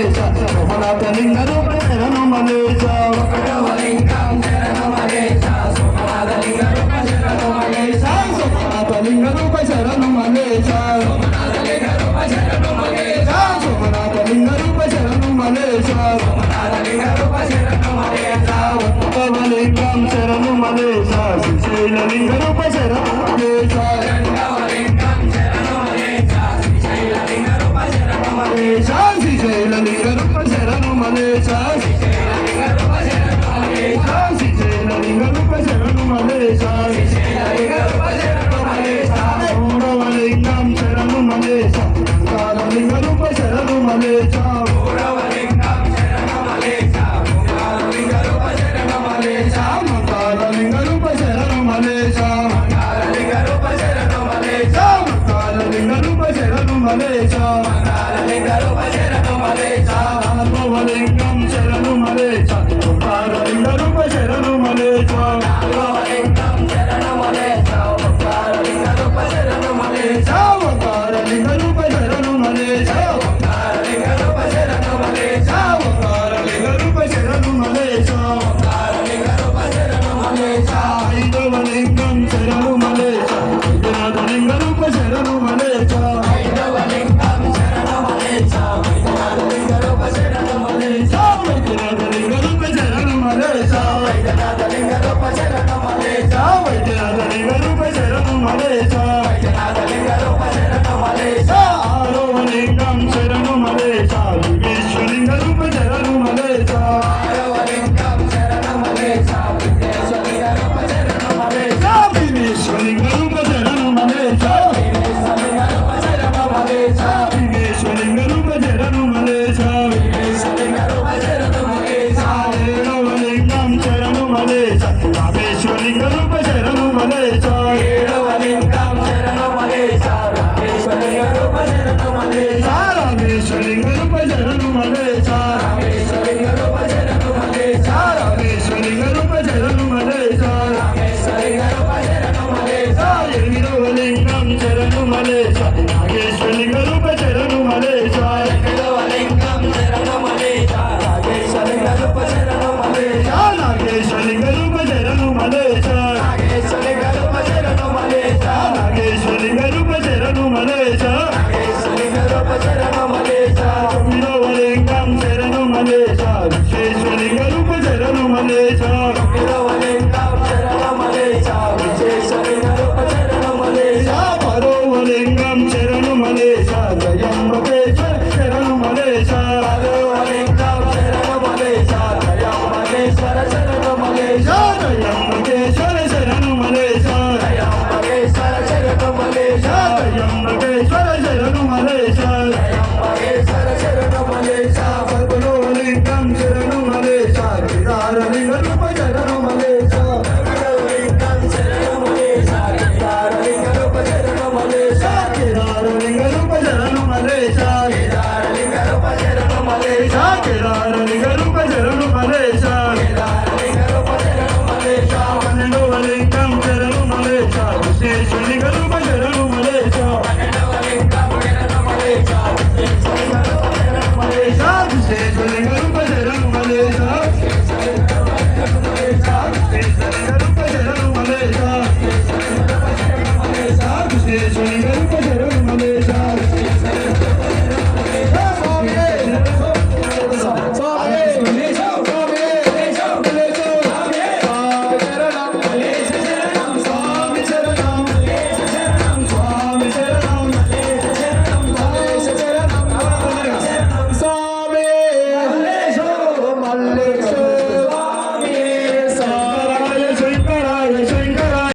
మలేశ సోమనాథ లింగ రూప శరణు మలేశ ఒకటవలింగం శరణు మలేశ సోమనాథ లింగ రూప శరణు మలేశ సోమనాథ లింగ రూప శరణు మలేశ సోమనాథ లింగ రూప శరణు మలేశ సోమనాథ లింగ రూప శరణు మలేశ సోమనాథ లింగ రూప శరణు మలేశ ఒకటవలింగం శరణు మలేశ శ్రీశైల లింగ రూప శరణు మలేశ రెండవలింగం శరణు మలేశ శ్రీశైల లింగ రూప శరణు మలేశ శ్రీశైల లింగ రూప శరణు మలేశ శ్రీశైల లింగ రూప శరణు మలేశ శ్రీశైల లింగ రూప శరణు మలేశ శ్రీశైల లింగ రూప శరణు మలేశ మూడవలింగం శరణు మలేశ ఓంకార లింగ రూప శరణు మలేశ మూడవలింగం శరణు మలేశ ఓంకార లింగ రూప శరణు మలేశ ఓంకార లింగ రూప శరణు మలేశ ఓంకార లింగ రూప శరణు మలేశ ఓంకార లింగ రూప శరణు మలేశ ఓంకార లింగ రూప శరణు మలేశ నాలుగవలింగం శరణు మలేశ ఓంకార లింగ రూప శరణు మలేశ నాలుగవలింగం శరణు మలేశ ఓంకార లింగ రూప శరణు మలేశ ఓంకార లింగ రూప శరణు మలేశ ఓంకార లింగ రూప శరణు మలేశ ఓంకార లింగ రూప శరణు మలేశ ఓంకార లింగ రూప శరణు మలేశ ఐదవలింగం శరణు మలేశ వైద్యనాథ లింగ రూప శరణు మలేశ ఐదవలింగం శరణు మలేశ వైద్యనాథ లింగ రూప శరణు మలేశ వైద్యనాథ లింగ రూప శరణు మలేశ వైద్యనాథ లింగ రూప శరణు మలేశ వైద్యనాథ లింగ రూప శరణు మలేశ వైద్యనాథ లింగ రూప శరణు మలేశ ఆరవలింగం శరణు మలేశ విశ్వలింగ రూప శరణు మలేశ ఆరవలింగం శరణు మలేశ విశ్వలింగ రూప శరణు మలేశ విశ్వలింగ రూప శరణు మలేశ విశ్వలింగ రూప శరణు మలేశ విశ్వలింగ రూప శరణు మలేశ విశ్వలింగ రూప శరణు మలేశ ఏడవలింగం శరణు మలేశ రామేశ్వలింగ రూప శరణు మలేశ ఏడవలింగం శరణు మలేశ రామేశ్వలింగ రూప శరణు మలేశ రామేశ్వలింగ రూప శరణు మలేశ రామేశ్వలింగ రూప శరణు మలేశ రామేశ్వలింగ రూప శరణు మలేశ రామేశ్వలింగ రూప శరణు మలేశ ఎనిమిదవలింగం శరణు మలేశ నాగేశ్వలింగ రూప శరణు మలేశ ఎనిమిదవలింగం శరణు మలేశ నాగేశ్వలింగ రూప శరణు మలేశ నాగేశ్వలింగ రూప శరణు మలేశ నాగేశ్వలింగ రూప శరణు మలేశ నాగేశ్వలింగ రూప శరణు మలేశ నాగేశ్వలింగ రూప శరణు మలేశ తొమ్మిదవలింగం శరణు మలేశ విశ్వేశ్వలింగ రూప శరణు మలేశ తొమ్మిదవలింగం శరణు మలేశ విశ్వేశ్వలింగ రూప శరణు మలేశ పదవలింగం శరణు మలేశ త్రయంబకేశ్వర శరణు మలేశ పదవలింగం శరణు మలేశ త్రయంబకేశ్వర శరణు మలేశ త్రయంబకేశ్వర శరణు మలేశ త్రయంబకేశ్వర శరణు మలేశ త్రయంబకేశ్వర శరణు మలేశ త్రయంబకేశ్వర శరణు మలేశ పదవలింగం శరణు మలేశ కేదారలింగ రూప శరణు మలేశ పదవలింగం శరణు మలేశ కేదారలింగ రూప శరణు మలేశ కేదారలింగ రూప శరణు మలేశ కేదారలింగ రూప శరణు మలేశ కేదారలింగ రూప శరణు మలేశ కేదారలింగ రూప శరణు మలేశ పన్నెండవలింగం శరణు మలేశ విశ్వేశ్వలింగ రూప శరణు మలేశ పన్నెండవలింగం శరణు మలేశ విశ్వేశ్వలింగ రూప శరణు మలేశ విశ్వేశ్వలింగ